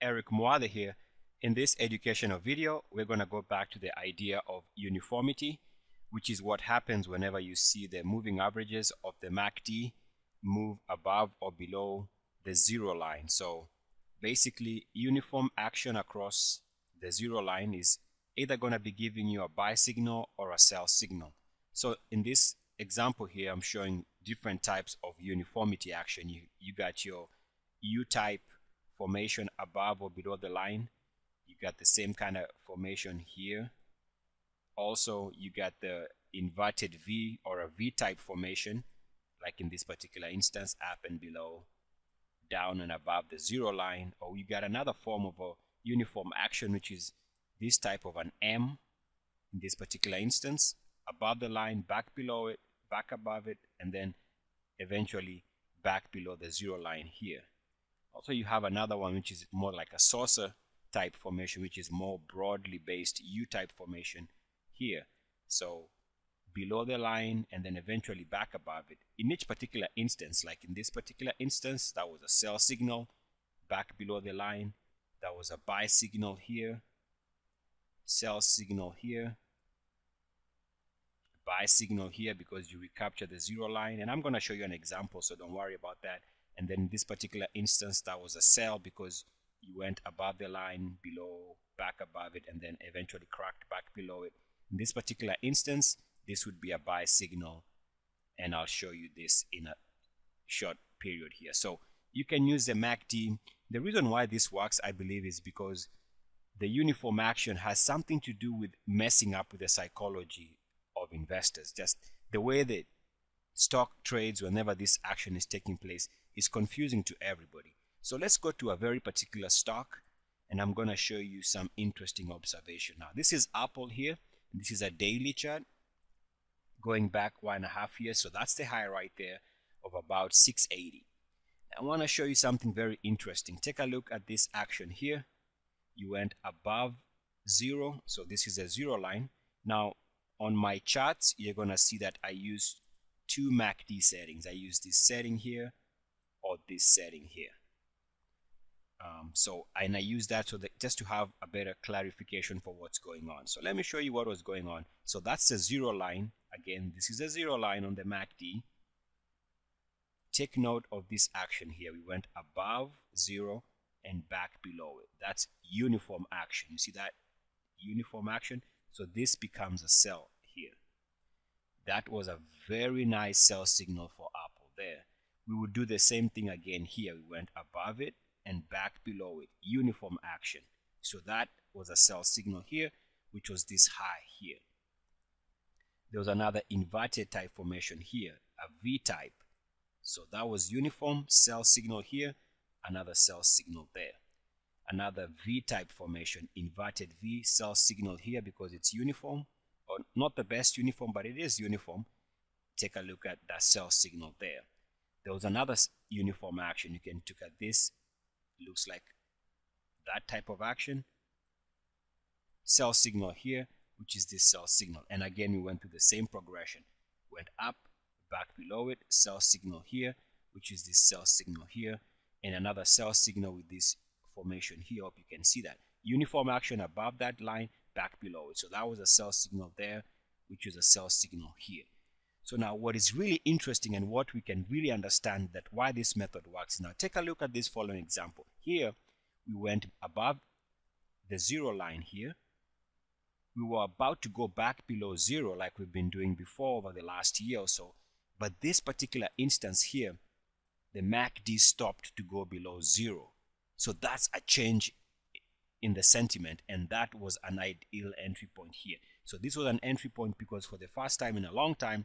Eric Muade here. In this educational video, we're going to go back to the idea of uniformity, which is what happens whenever you see the moving averages of the MACD move above or below the zero line. So basically, uniform action across the zero line is either going to be giving you a buy signal or a sell signal. So in this example here, I'm showing different types of uniformity action. You got your U-type formation above or below the line. You got the same kind of formation here. Also, you got the inverted V or a V-type formation, like in this particular instance, up and below, down and above the zero line. Or you got another form of a uniform action, which is this type of an M in this particular instance, above the line, back below it, back above it, and then eventually back below the zero line here. Also, you have another one which is more like a saucer type formation, which is more broadly based U-type formation here. So below the line and then eventually back above it. In each particular instance, like in this particular instance, that was a sell signal. Back below the line, that was a buy signal here, sell signal here, buy signal here because you recapture the zero line. And I'm going to show you an example, so don't worry about that. And then in this particular instance, that was a sell because you went above the line, below, back above it, and then eventually cracked back below it. In this particular instance, this would be a buy signal, and I'll show you this in a short period here. So you can use the MACD. The reason why this works, I believe, is because the uniform action has something to do with messing up with the psychology of investors. Just the way that stock trades whenever this action is taking place is confusing to everybody. So let's go to a very particular stock, and I'm going to show you some interesting observation. Now, this is Apple here. This is a daily chart going back 1.5 years. So that's the high right there of about 680. I want to show you something very interesting. Take a look at this action here. You went above zero. So this is a zero line. Now, on my charts, you're going to see that I used two MACD settings. I use this setting here or this setting here. And I use that so that just to have a better clarification for what's going on. So let me show you what was going on. So that's the zero line. Again, this is a zero line on the MACD. Take note of this action here. We went above zero and back below it. That's uniform action. You see that uniform action? So this becomes a sell here. That was a very nice sell signal for Apple there. We would do the same thing again here. We went above it and back below it, uniform action. So that was a sell signal here, which was this high here. There was another inverted type formation here, a V type. So that was uniform, sell signal here, another sell signal there. Another V type formation, inverted V, sell signal here because it's uniform, or not the best uniform, but it is uniform. Take a look at that sell signal there. There was another uniform action. You can look at this. Looks like that type of action. Sell signal here, which is this sell signal. And again, we went through the same progression. Went up, back below it, sell signal here, which is this sell signal here, and another sell signal with this formation here. Hope you can see that. Uniform action above that line, back below it. So that was a sell signal there, which is a sell signal here. So now what is really interesting and what we can really understand that why this method works. Now take a look at this following example. Here we went above the zero line here. We were about to go back below zero like we've been doing before over the last year or so. But this particular instance here, the MACD stopped to go below zero. So that's a change in the sentiment, and that was an ideal entry point here. So this was an entry point because for the first time in a long time,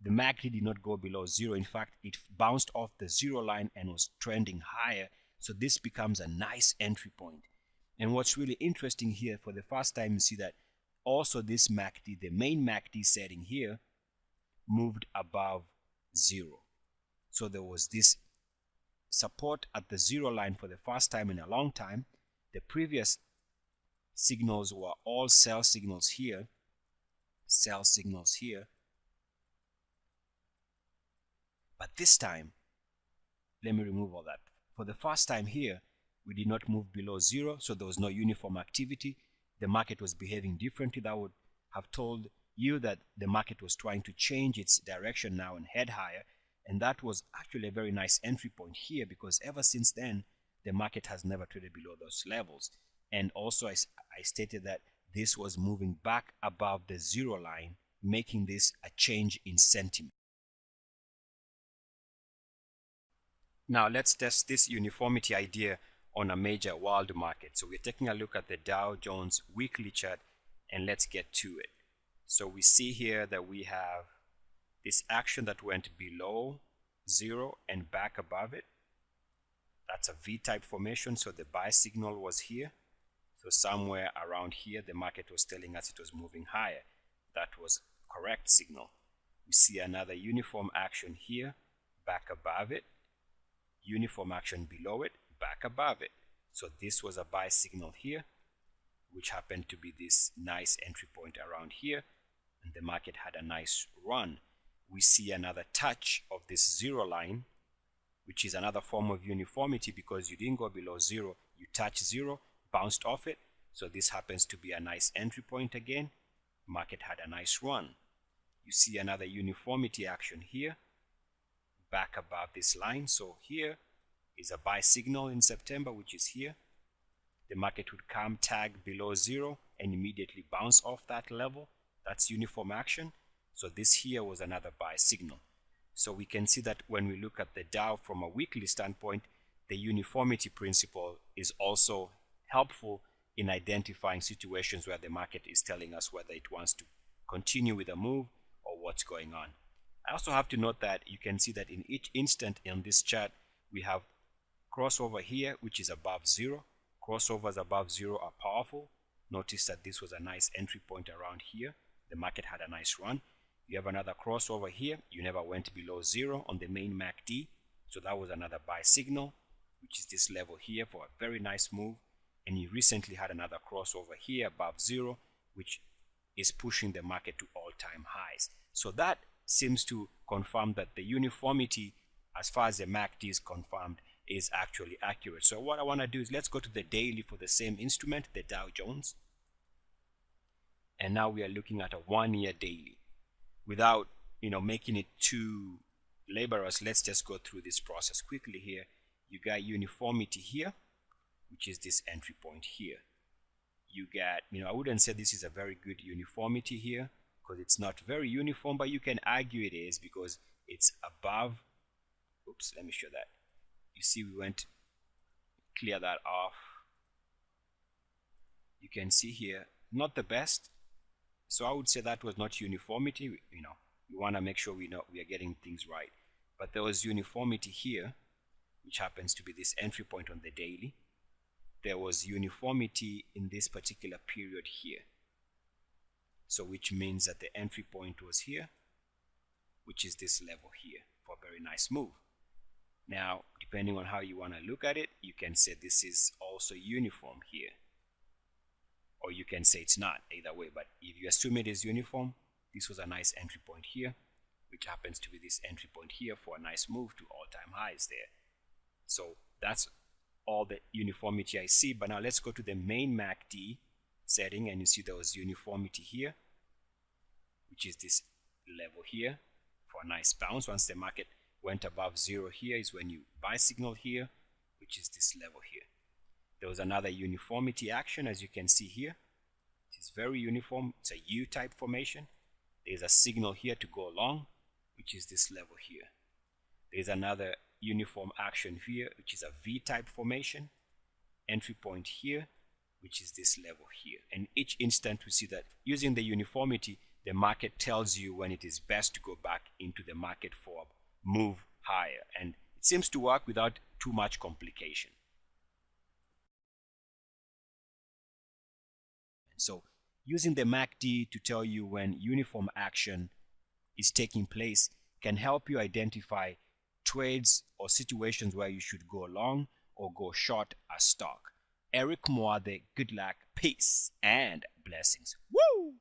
the MACD did not go below zero. In fact, it bounced off the zero line and was trending higher. So this becomes a nice entry point. And what's really interesting here, for the first time, you see that also this MACD, the main MACD setting here, moved above zero. So there was this support at the zero line for the first time in a long time. The previous signals were all sell signals here, sell signals here. But this time, let me remove all that. For the first time here, we did not move below zero, so there was no uniform activity. The market was behaving differently. That would have told you that the market was trying to change its direction now and head higher. And that was actually a very nice entry point here, because ever since then, the market has never traded below those levels. And also I stated that this was moving back above the zero line, making this a change in sentiment. Now let's test this uniformity idea on a major world market. So we're taking a look at the Dow Jones weekly chart, and let's get to it. So we see here that we have this action that went below zero and back above it. That's a V-type formation, so the buy signal was here. So somewhere around here, the market was telling us it was moving higher. That was correct signal. We see another uniform action here, back above it. Uniform action below it, back above it. So this was a buy signal here, which happened to be this nice entry point around here, and the market had a nice run. We see another touch of this zero line, which is another form of uniformity, because you didn't go below zero, you touch zero, bounced off it. So this happens to be a nice entry point again. Market had a nice run. You see another uniformity action here, back above this line. So here is a buy signal in September, which is here. The market would come tag below zero and immediately bounce off that level. That's uniform action. So this here was another buy signal. So we can see that when we look at the Dow from a weekly standpoint, the uniformity principle is also helpful in identifying situations where the market is telling us whether it wants to continue with a move or what's going on. I also have to note that you can see that in each instant in this chart, we have crossover here, which is above zero. Crossovers above zero are powerful. Notice that this was a nice entry point around here. The market had a nice run. You have another crossover here. You never went below zero on the main MACD. So that was another buy signal, which is this level here for a very nice move. And you recently had another crossover here above zero, which is pushing the market to all-time highs. So that seems to confirm that the uniformity, as far as the MACD is confirmed, is actually accurate. So what I want to do is let's go to the daily for the same instrument, the Dow Jones. And now we are looking at a 1 year daily. Without making it too laborious, let's just go through this process quickly here. You got uniformity here, which is this entry point here. You get, I wouldn't say this is a very good uniformity here, because it's not very uniform, but you can argue it is because it's above. Oops, let me show that. You see, we went clear that off. You can see here, not the best. So I would say that was not uniformity. We want to make sure we are getting things right. But there was uniformity here, which happens to be this entry point on the daily. There was uniformity in this particular period here. So which means that the entry point was here, which is this level here for a very nice move. Now, depending on how you want to look at it, you can say this is also uniform here. Or you can say it's not, either way. But if you assume it is uniform, this was a nice entry point here, which happens to be this entry point here for a nice move to all-time highs there. So that's all the uniformity I see. But now let's go to the main MACD setting, and you see there was uniformity here, which is this level here for a nice bounce. Once the market went above zero here is when you buy signal here, which is this level here. There was another uniformity action, as you can see here. It is very uniform. It's a U-type formation. There's a signal here to go along, which is this level here. There's another uniform action here, which is a V-type formation. Entry point here, which is this level here. And each instant we see that using the uniformity, the market tells you when it is best to go back into the market for a move higher. And it seems to work without too much complication. So using the MACD to tell you when uniform action is taking place can help you identify trades or situations where you should go long or go short a stock. Eric Moade, good luck, peace, and blessings. Woo!